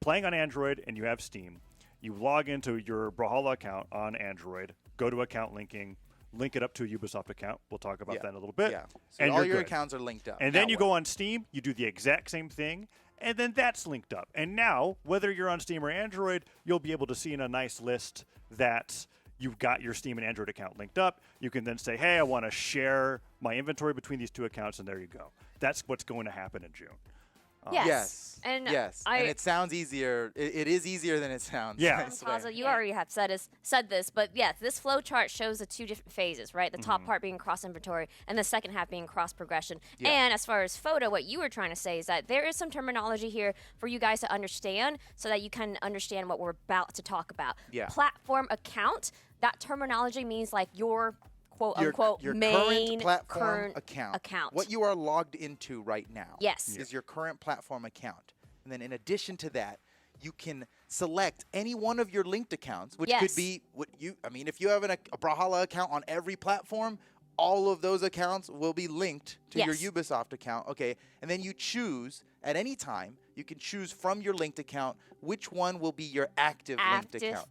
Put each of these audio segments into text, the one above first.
playing on Android and you have Steam, you log into your Brawlhalla account on Android, go to account linking, link it up to a Ubisoft account. We'll talk about that in a little bit. Yeah. So and all your good. accounts are linked up. And then you go on Steam, you do the exact same thing, and then that's linked up. And now, whether you're on Steam or Android, you'll be able to see in a nice list that you've got your Steam and Android account linked up. You can then say, hey, I want to share my inventory between these two accounts, and there you go. That's what's going to happen in June. Yes. And yes. And it sounds easier. It is easier than it sounds. Yeah. Plaza, you already have said this, but yes, this flow chart shows the two different phases, right? The top part being cross inventory, and the second half being cross progression. Yeah. And as far as photo, what you were trying to say is that there is some terminology here for you guys to understand, so that you can understand what we're about to talk about. Yeah. Platform account. That terminology means like your quote unquote your main current platform account. What you are logged into right now Yes. is your current platform account. And then in addition to that, you can select any one of your linked accounts, which could be if you have a Brawlhalla account on every platform, all of those accounts will be linked to your Ubisoft account. Okay. And then you choose at any time, you can choose from your linked account which one will be your active linked account.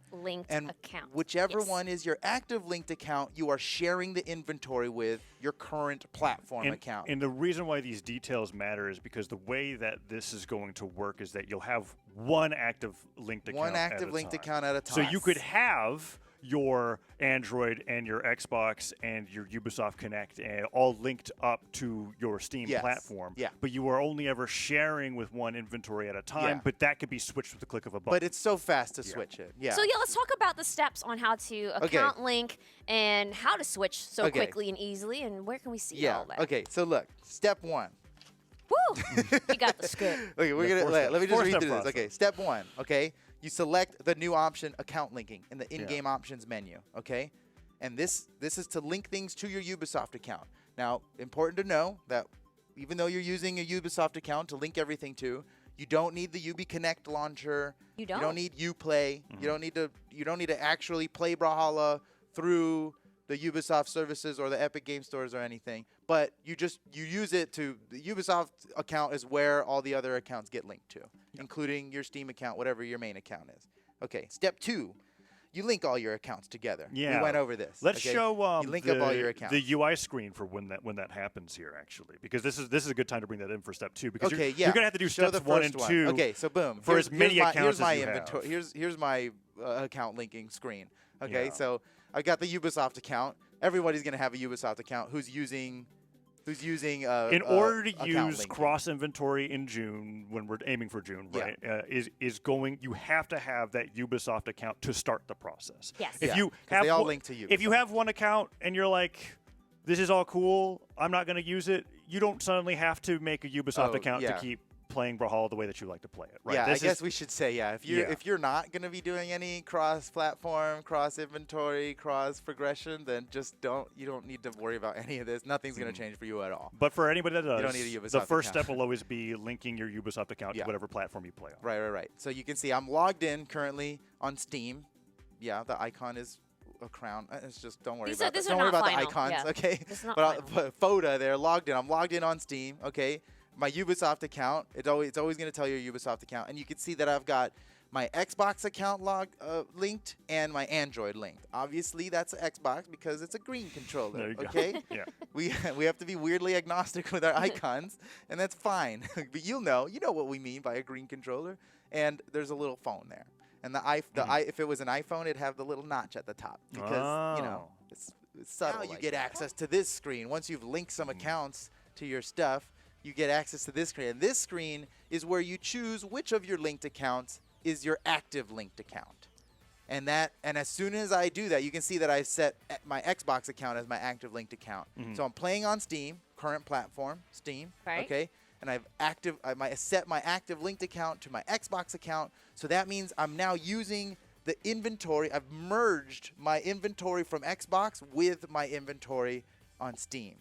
And whichever one is your active linked account, you are sharing the inventory with your current platform account. And the reason why these details matter is because the way that this is going to work is that you'll have one active linked account One active linked account at a time. So you could have your Android and your Xbox and your Ubisoft Connect all linked up to your Steam platform. Yeah. But you are only ever sharing with one inventory at a time, Yeah. but that could be switched with the click of a button. But it's so fast to switch it. Yeah. So let's talk about the steps on how to account link and how to switch so quickly and easily, and where can we see all that? Okay, so look, step one. Woo! You got the script. Okay, let me just read through this. Okay, step one. Okay, you select the new option, account linking, in the in-game options menu. Okay, and this is to link things to your Ubisoft account. Now, important to know that even though you're using a Ubisoft account to link everything to, you don't need the Ubi Connect launcher. You don't. You don't need Uplay. You don't need to actually play Brawlhalla through the Ubisoft services or the Epic Game Stores or anything. But you use it to the Ubisoft account is where all the other accounts get linked to, including your Steam account, whatever your main account is. Okay, step two. You link all your accounts together. Yeah. We went over this. Let's show you link up all your accounts. the UI screen for when that happens here, actually, because this is a good time to bring that in for step two, because okay, you're going to have to do show steps the one first and two. Okay, so boom. For as many accounts here's my as you inventory. have. Here's my account linking screen. Okay, Yeah. so I got the Ubisoft account. Everybody's going to have a Ubisoft account who's using in order to account use linking. cross inventory in June, when we're aiming for June, right? You have to have that Ubisoft account to start the process. Yes. If you have they all link to Ubisoft. If you have one account and you're like, this is all cool, I'm not going to use it, you don't suddenly have to make a Ubisoft account to keep playing Brawlhalla the way that you like to play it, right? Yeah, I guess we should say, if you're not going to be doing any cross-platform, cross-inventory, cross-progression, then you don't need to worry about any of this. Nothing's going to change for you at all. But for anybody that does, you don't need a Ubisoft the first account. step will always be linking your Ubisoft account to whatever platform you play on. Right. So you can see I'm logged in currently on Steam. Yeah, the icon is a crown. It's just don't worry about that. Don't worry about the icons, okay? But photo there, logged in. I'm logged in on Steam, okay? My Ubisoft account, it's always going to tell you your Ubisoft account, and you can see that I've got my Xbox account linked and my Android linked. Obviously, that's Xbox because it's a green controller. There you go. Okay, Yeah. we have to be weirdly agnostic with our icons, and that's fine. But you know what we mean by a green controller. And there's a little phone there, and if it was an iPhone, it'd have the little notch at the top because it's subtle. Now you get access to this screen once you've linked some accounts to your stuff. You get access to this screen. And this screen is where you choose which of your linked accounts is your active linked account. And as soon as I do that, you can see that I set my Xbox account as my active linked account. So I'm playing on Steam, current platform, Steam. Right. Okay. And I've set my active linked account to my Xbox account. So that means I'm now using the inventory. I've merged my inventory from Xbox with my inventory on Steam.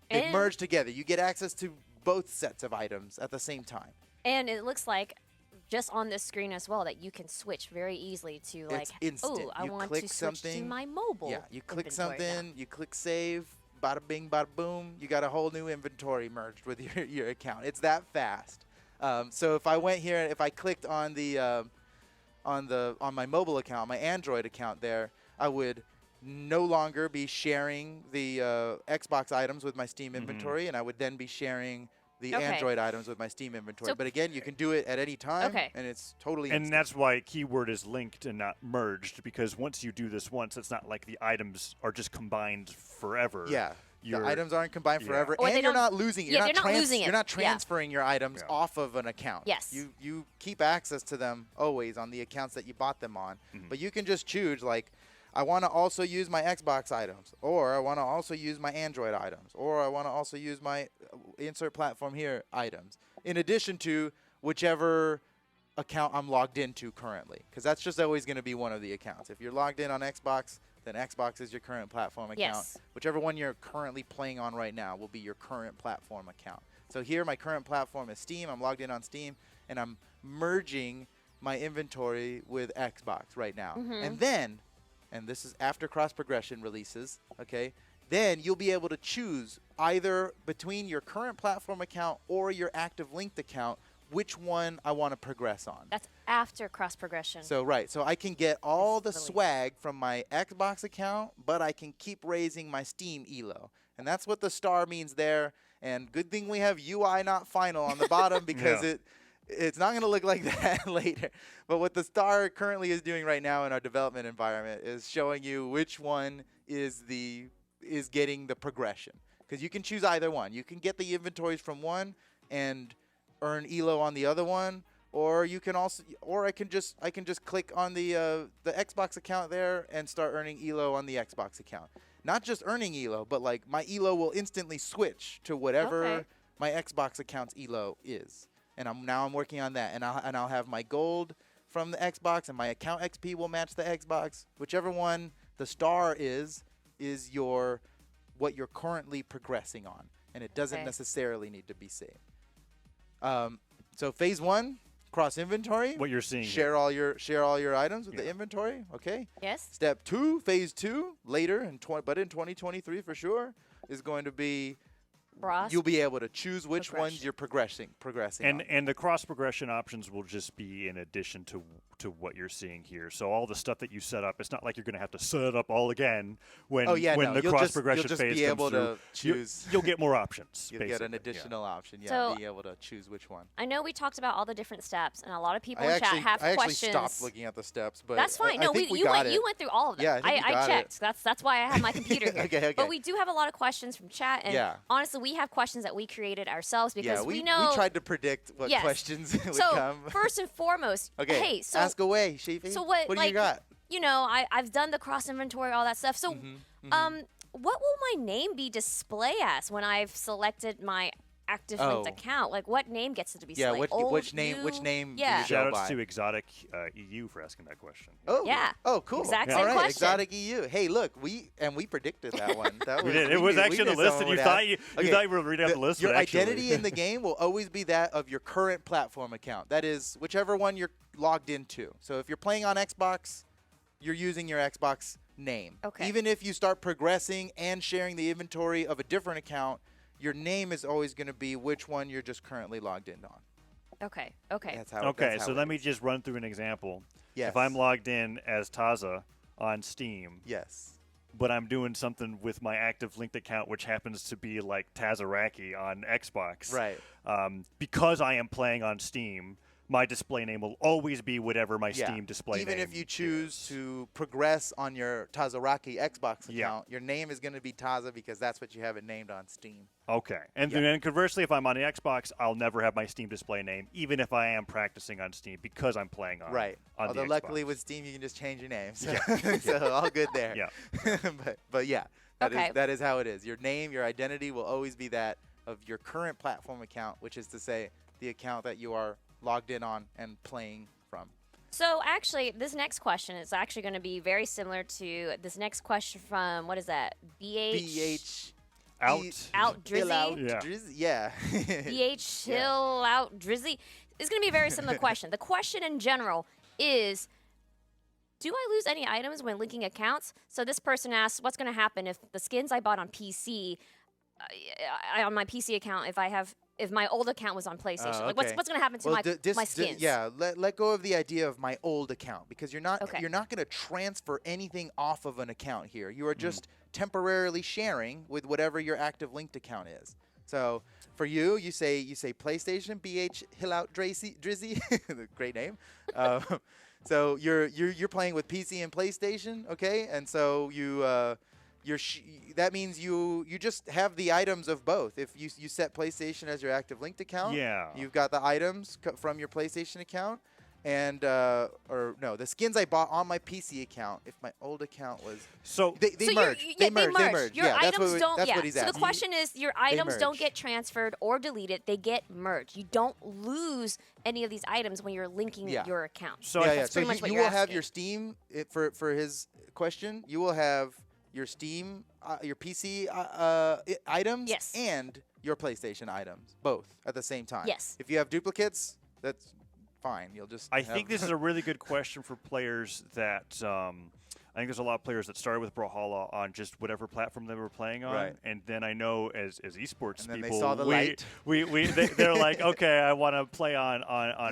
They merge together. You get access to both sets of items at the same time. And it looks like just on this screen as well that you can switch very easily to like, oh, I want to switch to my mobile. Yeah, you click something, you click save, bada bing, bada boom. You got a whole new inventory merged with your account. It's that fast. So if I went here and if I clicked on the on my mobile account, my Android account there, I would no longer be sharing the Xbox items with my Steam inventory, and I would then be sharing the Android items with my Steam inventory. So but again, you can do it at any time, and it's totally And instant. that's why keyword is linked and not merged, because once you do this once, it's not like the items are just combined forever. Yeah. The items aren't combined forever, Or and you're not losing it. Yeah, you're not losing it. You're not transferring your items Yeah. off of an account. Yes. You keep access to them always on the accounts that you bought them on. But you can just choose, like, I want to also use my Xbox items, or I want to also use my Android items, or I want to also use my insert platform here items, in addition to whichever account I'm logged into currently, because that's just always going to be one of the accounts. If you're logged in on Xbox, then Xbox is your current platform account. Yes. Whichever one you're currently playing on right now will be your current platform account. So here, my current platform is Steam. I'm logged in on Steam, and I'm merging my inventory with Xbox right now. And then, and this is after cross progression releases, okay, then you'll be able to choose either between your current platform account or your active linked account which one I want to progress on. That's after cross progression. So so I can get all the Really- swag from my Xbox account, but I can keep raising my Steam elo. And that's what the star means there. And good thing we have UI not final on the bottom, because Yeah. it's not going to look like that later. But what the star currently is doing right now in our development environment is showing you which one is getting the progression. Because you can choose either one. You can get the inventories from one and earn elo on the other one, or you can also, or I can just click on the Xbox account there and start earning elo on the Xbox account. Not just earning elo, but like my elo will instantly switch to whatever my Xbox account's elo is. And I'm working on that, and I'll have my gold from the Xbox, and my account XP will match the Xbox. Whichever one the star is what you're currently progressing on, and it doesn't necessarily need to be saved. So phase 1, cross inventory. What you're seeing share all your items with the inventory. Okay. Yes. Step 2, phase 2, later but in 2023 for sure, is going to be you'll be able to choose which ones you're progressing on. And the cross progression options will just be in addition to what you're seeing here. So all the stuff that you set up, it's not like you're going to have to set it up all again when the cross progression phase you'll just be able comes to through. choose. You'll get more options. You'll get an basically. additional option. Yeah, So being able to choose which one. I know we talked about all the different steps, and a lot of people in I chat have actually questions. stopped looking at the steps, but That's fine. I No, think you went through all of them. Yeah, I think we got checked. That's why I have my computer here. Okay. But we do have a lot of questions from chat, and honestly, we have questions that we created ourselves because we know we tried to predict what questions would so come. first and foremost, hey, so ask away, Sheepy. So what do you got? You know, I've done the cross inventory, all that stuff. So, what will my name be display as when I've selected my active linked account? Like, what name gets it to be selected? Which name? Yeah. Do you go Shout outs by? to Exotic EU for asking that question. Oh, yeah. Oh, cool. Exact All same right, question. Exotic EU. Hey, look, we predicted that one. That We did. It was actually on the list, and you thought you were reading out the list. Your but actually- identity in the game will always be that of your current platform account. That is, whichever one you're logged into. So if you're playing on Xbox, you're using your Xbox name. Okay. Even if you start progressing and sharing the inventory of a different account, your name is always going to be which one you're just currently logged in on. Okay. That's how. Okay, that's how so it let me is. just run through an example. Yes. If I'm logged in as Taza on Steam, Yes. but I'm doing something with my active linked account, which happens to be like Tazaraki on Xbox. Right. Because I am playing on Steam, my display name will always be whatever my Yeah. Steam display Even name if you choose is. to progress on your Tazaraki Xbox Yeah. account, your name is going to be Taza because that's what you have it named on Steam. Okay. And then conversely, if I'm on the Xbox, I'll never have my Steam display name, even if I am practicing on Steam because I'm playing on Right. on Although the luckily Xbox. with Steam you can just change your name. So, so all good there. Yeah. but yeah, Okay. that is how it is. Your name, your identity will always be that of your current platform account, which is to say the account that you are logged in on and playing from. So actually, this next question is actually going to be very similar to this next question from, what is that? BH Out Drizzy? Yeah. Drizzy? Yeah. BH Hill Out Drizzy. It's going to be a very similar question. The question in general is, do I lose any items when linking accounts? So this person asks, what's going to happen if the skins I bought on PC, on my PC account, if my old account was on PlayStation. Like, okay. what's going to happen to my skins? Yeah, let go of the idea of my old account, because you're not Okay. going to transfer anything off of an account here. You are just temporarily sharing with whatever your active linked account is. So for you say PlayStation BH Hillout Drizzy, great name. So you're playing with PC and PlayStation, okay? And so that means you just have the items of both. If you set PlayStation as your active linked account, you've got the items from your PlayStation account, and or no, the skins I bought on my PC account. If my old account was they merge. They merge. Your items don't. That's what he's so asking. the question is, your items don't merge. get transferred or deleted. They get merged. You don't lose any of these items when you're linking your account. So That's So pretty much what you you're will have asking. your Steam for his question. You will have your Steam, your PC items, Yes. and your PlayStation items, both at the same time. Yes. If you have duplicates, that's fine. You'll just. I think this is a really good question for players that I think there's a lot of players that started with Brawlhalla on just whatever platform they were playing on, Right. and then I know as esports And then they people, saw the light. they're like, okay, I want to play on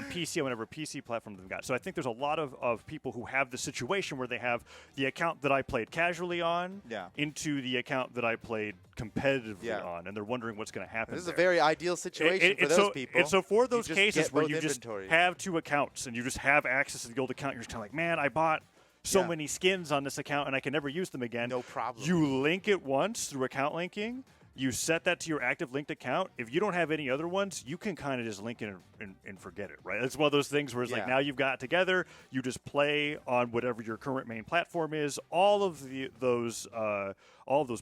PC on whatever PC platform they've got. So I think there's a lot of people who have the situation where they have the account that I played casually on into the account that I played competitively on, and they're wondering what's going to happen. This is a very ideal situation for those people. And so for those just cases get where both you just inventories. have two accounts and you just have access to the old account, you're just kind of like, man, I bought so many skins on this account and I can never use them again. No problem. You link it once through account linking. You set that to your active linked account. If you don't have any other ones, you can kind of just link it and forget it, right? It's one of those things where it's like now you've got it together. You just play on whatever your current main platform is. All of those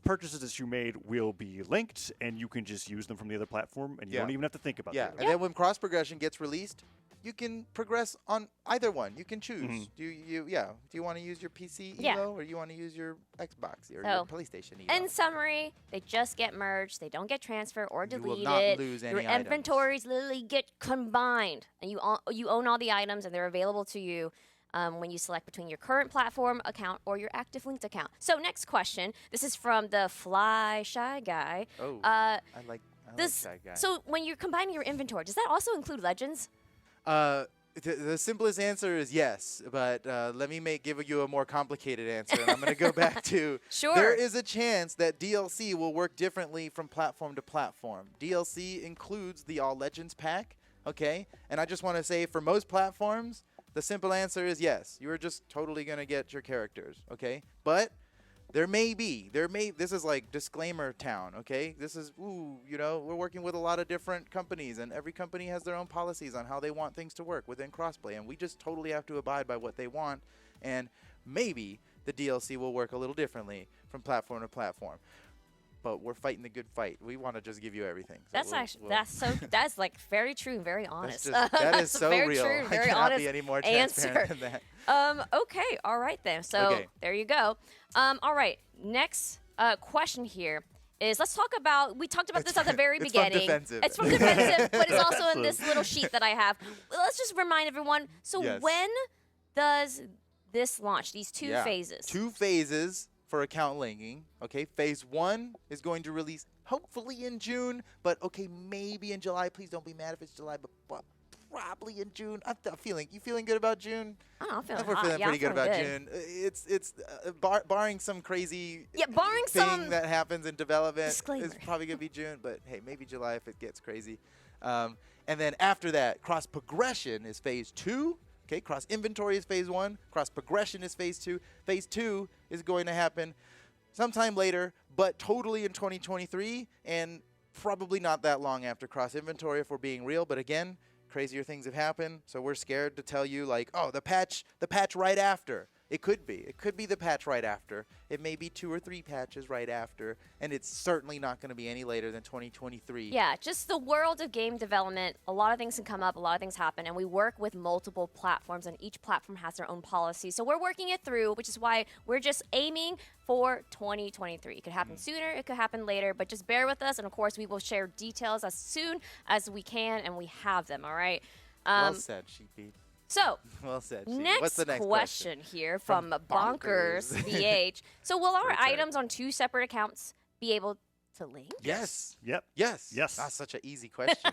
purchases that you made will be linked, and you can just use them from the other platform, and you don't even have to think about it. And then when cross progression gets released, you can progress on either one. You can choose. Do you want to use your PC Elo or you want to use your Xbox or your PlayStation Elo? In summary, they just get merged. They don't get transferred or deleted. You will not lose any Your items. inventories literally get combined, and you own all the items, and they're available to you when you select between your current platform account or your active linked account. So next question. This is from the Fly Shy Guy. Oh, I like Shy Guy. So when you're combining your inventory, does that also include Legends? The simplest answer is yes, but let me give you a more complicated answer, and I'm going to go back to there is a chance that DLC will work differently from platform to platform. DLC includes the All Legends pack, okay? And I just want to say for most platforms, the simple answer is yes. You're just totally going to get your characters, okay? But this is like disclaimer town, okay? This is, we're working with a lot of different companies, and every company has their own policies on how they want things to work within crossplay, and we just totally have to abide by what they want, and maybe the DLC will work a little differently from platform to platform. But we're fighting the good fight. We want to just give you everything. So that's like very true and very honest. That is so very real. True, I very cannot honest be any more transparent than that. Okay, all right then. So there you go. All right, next question here is we talked about this at the very beginning. It's from defensive, but it's also in this little sheet that I have. Let's just remind everyone. So when does this launch? These two phases. 2 phases for account linking. Okay, phase 1 is going to release hopefully in June, but okay, maybe in July. Please don't be mad if it's July, but probably in June. I'm feeling. You feeling good about June? Oh, I'm feeling We're hot. feeling pretty good about good. June. It's barring some crazy barring thing that happens in development. Disclaimer. It's probably gonna be June, but hey, maybe July if it gets crazy. And then after that, cross progression is phase 2. Okay, cross inventory is phase 1. Cross progression is phase 2. Phase 2 is going to happen sometime later, but totally in 2023, and probably not that long after cross inventory if we're being real. But again, crazier things have happened, so we're scared to tell you like, oh, the patch right after. It could be the patch right after. It may be 2 or 3 patches right after, and it's certainly not going to be any later than 2023. Yeah, just the world of game development. A lot of things can come up, a lot of things happen, and we work with multiple platforms, and each platform has their own policy. So we're working it through, which is why we're just aiming for 2023. It could happen sooner, it could happen later, but just bear with us, and of course, we will share details as soon as we can, and we have them, all right? Well said, Sheepy. So, well said, next, the next question here from Bonkers VH. So, will our items on 2 separate accounts be able to link? Yes. Yep. Yes. Yes. That's such an easy question.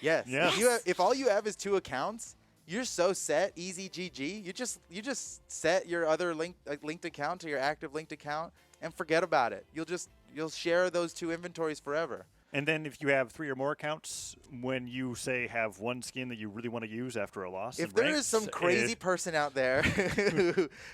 Yes. Yes. If all you have is 2 accounts, you're so set, easy GG. You just set your other linked account to your active linked account and forget about it. You'll share those 2 inventories forever. And then if you have 3 or more accounts, when you say have one skin that you really want to use after a loss, If there is some crazy person out there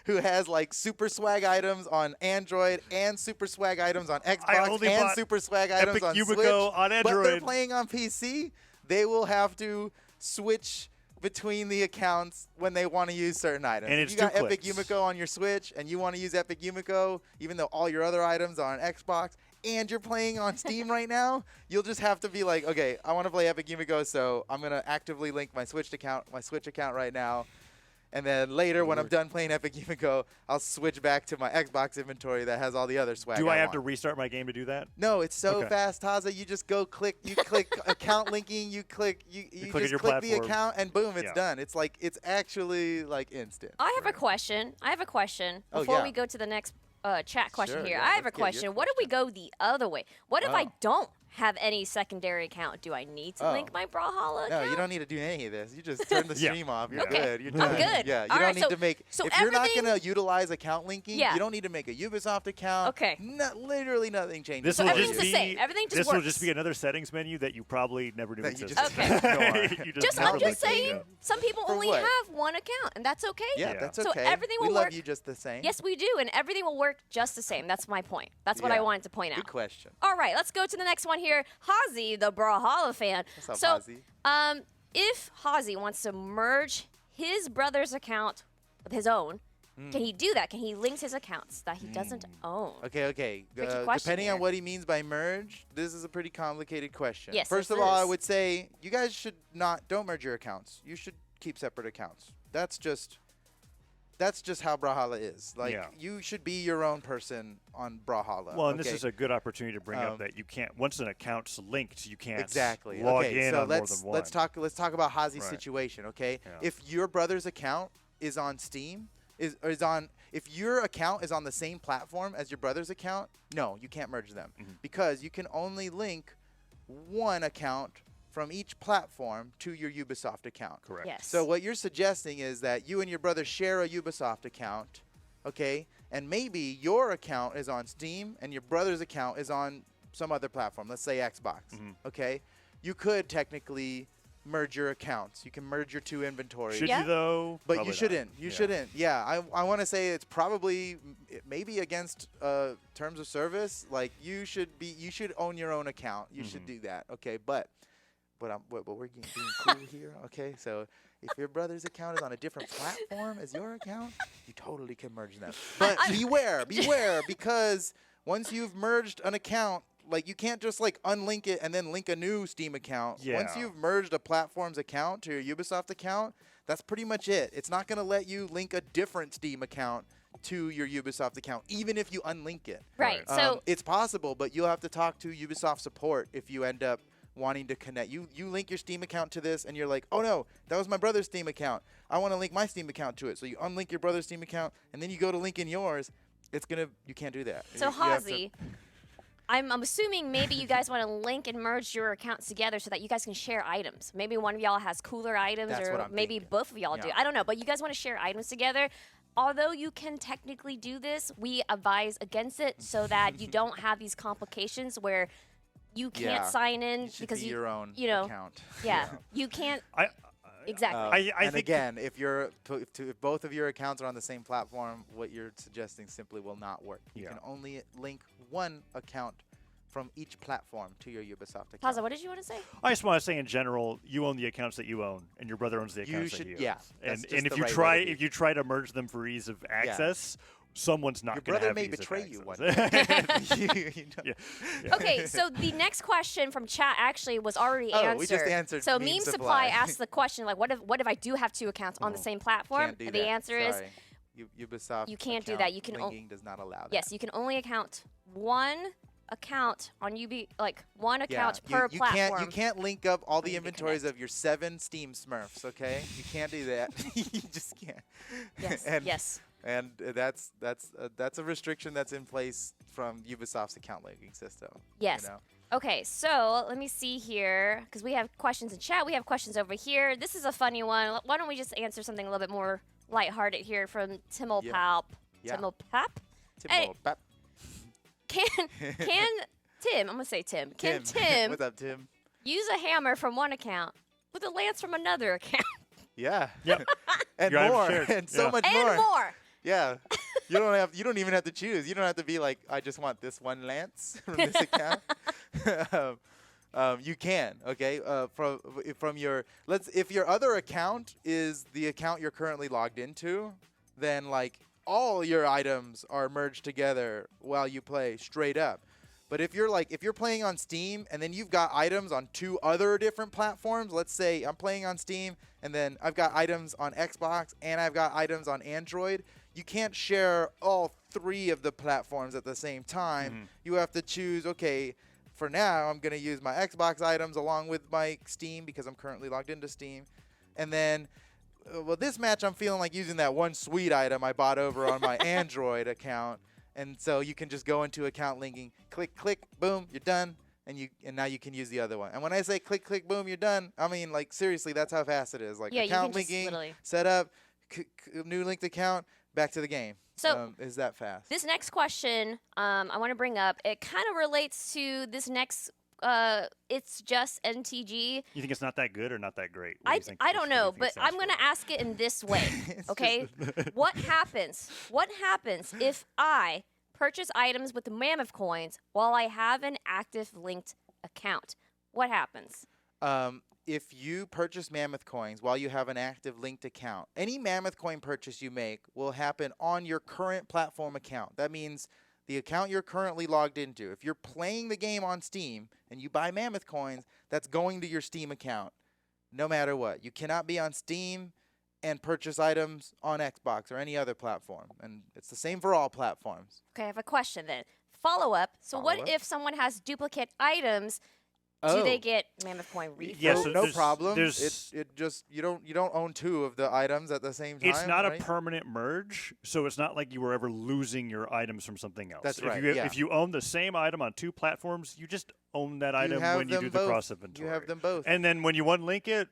who has like super swag items on Android and super swag items on Xbox and super swag items Epic on Yumiko Switch, on but they're Android. playing on PC, they will have to switch between the accounts when they want to use certain items. And if it's you got 2 Epic clicks. Yumiko on your Switch and you want to use Epic Yumiko, even though all your other items are on Xbox, and you're playing on Steam right now, you'll just have to be like, okay, I want to play Epic Yumiko, so I'm going to actively link my Switch account right now. And then later, when I'm done playing Epic Yumiko, I'll switch back to my Xbox inventory that has all the other swag. Do I have to restart my game to do that? No, it's so Okay. fast, Taza. You just go click. You click account linking. You click. You click just your click the platform. account, and boom, it's Yeah. done. It's like it's actually like instant. I have a question. Oh, Before yeah. we go to the next chat question Sure, here. yeah, I have a let's get your question. What if we go the other way? What if I Oh. don't have any secondary account? Do I need to Oh. link my Brawlhalla No, account? you don't need to do any of this. You just turn the Yeah. stream off. You're Okay. good. You're I'm done. good. Yeah, you All don't right, need so- to make. so if you're not everything- gonna utilize account linking, Yeah. you don't need to make a Ubisoft account. Okay. Literally nothing changes. This So will everything's just the be same. Everything just this will works. just be another settings menu that you probably never knew That you existed. just Okay. ignore. You Just never I'm just looked at it. saying, some people For only what? have one account, and that's okay. Yeah, Yeah. that's So okay. everything we will love work- you just the same. Yes, we do, and everything will work just the same. That's my point. That's what I Yeah. wanted to point out. Good question. All right, let's go to the next one here. Hazi, the Brawlhalla fan. What's up, so, Hazi? if Hazi wants to merge his brother's account with his own, can he do that? Can he link his accounts that he doesn't own? Okay. Tricky question Depending here. on what he means by merge, this is a pretty complicated question. Yes, First this of all, I is. would say you guys should don't merge your accounts. You should keep separate accounts. That's just how Brawlhalla is. Like Yeah. you should be your own person on Brawlhalla. Well, and okay? this is a good opportunity to bring up that you can't. Once an account's linked, you can't exactly log okay, in so on more than one. let's talk about Hazi's Right. situation. Okay, Yeah. if your brother's account is on Steam, if your account is on the same platform as your brother's account, no, you can't merge them because you can only link one account from each platform to your Ubisoft account. Correct. Yes. So what you're suggesting is that you and your brother share a Ubisoft account, okay? And maybe your account is on Steam and your brother's account is on some other platform, let's say Xbox, okay? You could technically merge your accounts. You can merge your 2 inventories. Should Yeah. you though? But Probably you not. shouldn't. You Yeah. shouldn't. Yeah, I want to say it's probably maybe against terms of service. Like you should own your own account. You should do that. Okay, but we're being cool here. Okay, so if your brother's account is on a different platform as your account, you totally can merge them. But beware, because once you've merged an account, like you can't just like unlink it and then link a new Steam account. Yeah. Once you've merged a platform's account to your Ubisoft account, that's pretty much it. It's not going to let you link a different Steam account to your Ubisoft account, even if you unlink it. Right. So It's possible, but you'll have to talk to Ubisoft support if you end up wanting to connect. You link your Steam account to this, and you're like, oh no, that was my brother's Steam account. I want to link my Steam account to it. So you unlink your brother's Steam account, and then you go to link in yours. You can't do that. So You have to- Hazi, I'm assuming maybe you guys want to link and merge your accounts together so that you guys can share items. Maybe one of y'all has cooler items, That's what or I'm maybe thinking. both of y'all do. Yeah. I don't know, but you guys want to share items together. Although you can technically do this, we advise against it so that you don't have these complications where you can't Yeah. sign in You should because be your own you know, account. yeah, you can't exactly. I and think again, if both of your accounts are on the same platform, what you're suggesting simply will not work. You Yeah. can only link one account from each platform to your Ubisoft account. Plaza, what did you want to say? I just want to say in general, you own the accounts that you own, and your brother owns the You accounts should- that he yeah, owns. that's And just if the you right try way to be. to merge them for ease of access, someone's not Your going to brother have may ease of betray you one access. day. You know? Yeah. Okay, so the next question from chat actually was already Oh, answered. we just answered So Meme Meme Supply Supply. asked the question like, what if I do have 2 accounts on the same platform? Can't do And the that. answer is Sorry. Ubisoft you can't do account that. You can linking does not allow that. yes, you can only account one account on one account Yeah, per you platform. You can't link up all the need to inventories connect. of your 7 Steam Smurfs, okay? You can't do that. You just can't. Yes, and, yes. And that's a restriction that's in place from Ubisoft's account linking system. Yes. You know? Okay, so let me see here, because we have questions in chat. We have questions over here. This is a funny one. Why don't we just answer something a little bit more lighthearted here from Timopalp? Yeah. Timopap? Hey. Can Tim, I'm going to say Tim. Can Tim What's up, Tim? use a hammer from one account with a lance from another account? Yeah. Yep. And Your items more. shared. And so Yeah. much And more. Yeah. You don't even have to choose. You don't have to be like, I just want this one lance from this account. You can, okay? From your if your other account is the account you're currently logged into, then like all your items are merged together while you play straight up. But if you're playing on Steam and then you've got items on 2 other different platforms, let's say I'm playing on Steam and then I've got items on Xbox and I've got items on Android, you can't share all 3 of the platforms at the same time. Mm-hmm. You have to choose, okay, for now I'm going to use my Xbox items along with my Steam because I'm currently logged into Steam. And then well, this match I'm feeling like using that one sweet item I bought over on my Android account. And so you can just go into account linking, click, click, boom, you're done, and now you can use the other one. And when I say click, click, boom, you're done, I mean like seriously, that's how fast it is. Like Yeah, account you can just linking, literally- set up, new linked account, back to the game. So is that fast? This next question I want to bring up, it kind of relates to this next, it's just NTG. You think it's not that good or not that great? What do you think- I don't what do you know, think it but stands I'm going for? to ask it in this way, It's okay? What happens if I purchase items with the Mammoth coins while I have an active linked account? What happens? If you purchase Mammoth coins while you have an active linked account, any Mammoth coin purchase you make will happen on your current platform account. That means the account you're currently logged into. If you're playing the game on Steam and you buy Mammoth coins, that's going to your Steam account no matter what. You cannot be on Steam and purchase items on Xbox or any other platform. And it's the same for all platforms. Okay, I have a question then. Follow up. So what Follow-up? if someone has duplicate items? Do Oh. they get Mammoth coin refund? Yeah, No, so no there's- problem. there's- It just you don't own 2 of the items at the same time. It's not right? a permanent merge, so it's not like you were ever losing your items from something else. That's right, If you own the same item on 2 platforms, you just own that item have when you them do the both. cross inventory. You have them both. And then when you unlink it,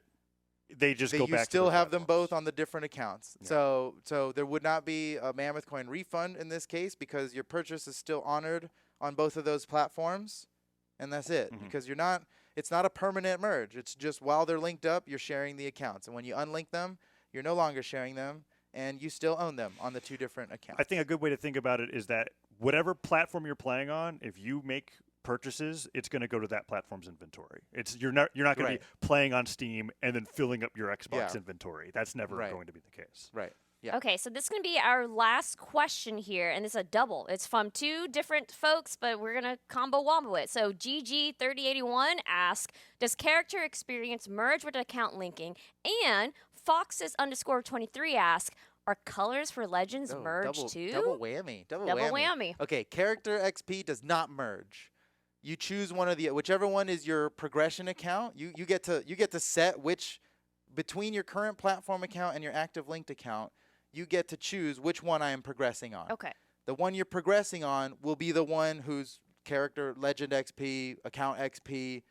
they just go You back. still to the have them platforms. both on the different accounts. Yeah. So there would not be a Mammoth coin refund in this case because your purchase is still honored on both of those platforms, and that's it. Mhm. Because it's not a permanent merge. It's just while they're linked up, you're sharing the accounts, and when you unlink them, you're no longer sharing them, and you still own them on the 2 different accounts. I think a good way to think about it is that whatever platform you're playing on, if you make purchases, it's going to go to that platform's inventory. You're not going to Right. be playing on Steam and then filling up your Xbox Yeah. inventory. That's never Right. going to be the case. Right. Yeah. Okay, so this is going to be our last question here, and it's a double. It's from 2 different folks, but we're going to combo-wombo it. So GG3081 asks, does character experience merge with account linking? And Foxes_23 asks, are colors for Legends Oh, merged too? Double whammy. Double whammy. Okay, character XP does not merge. You choose one of whichever one is your progression account. You get to set which between your current platform account and your active linked account. You get to choose which one I am progressing on. Okay. The one you're progressing on will be the one whose character legend XP, account XP,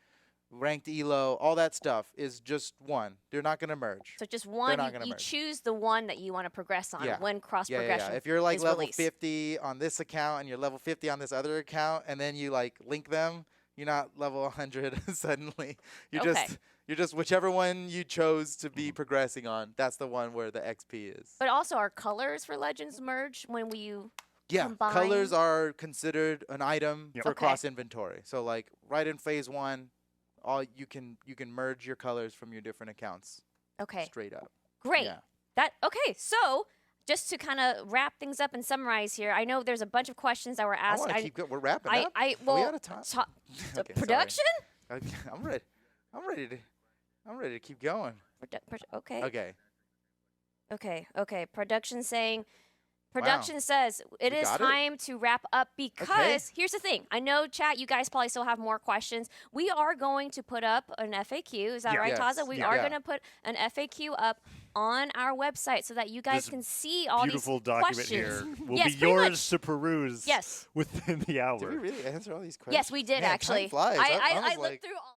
ranked elo, all that stuff is just one. They're not going to merge. So just one, not gonna you merge. choose the one that you want to progress on Yeah. when cross Yeah. progression If you're like is level released. 50 on this account and you're level 50 on this other account, and then you like link them, you're not level 100 suddenly. Okay. You're just whichever one you chose to be progressing on. That's the one where the XP is. But also, are colors for Legends merge when you Yeah, combine? colors are considered an item Yep. for Okay. cross inventory. So like right in phase 1, all you can merge your colors from your different accounts Okay, straight up. great. Yeah. Okay, so just to kind of wrap things up and summarize here, I know there's a bunch of questions that were I asked. want to keep going. We're wrapping up. Are we Are we out of time? the Okay, sorry. production? Okay, I'm ready to keep going. Okay. Okay. Okay. Production saying Production says it You is got it? time to wrap up because here's the thing. I know, chat, you guys probably still have more questions. We are going to put up an FAQ. Is that right, Yes. Taza? We Yeah. are Yeah. going to put an FAQ up on our website so that you guys This can see all these Beautiful document questions. here will Yes, be pretty yours much. to peruse Yes. within the hour. Did we really answer all these questions? Yes, we did Man, actually. Time flies. I was looked like, through all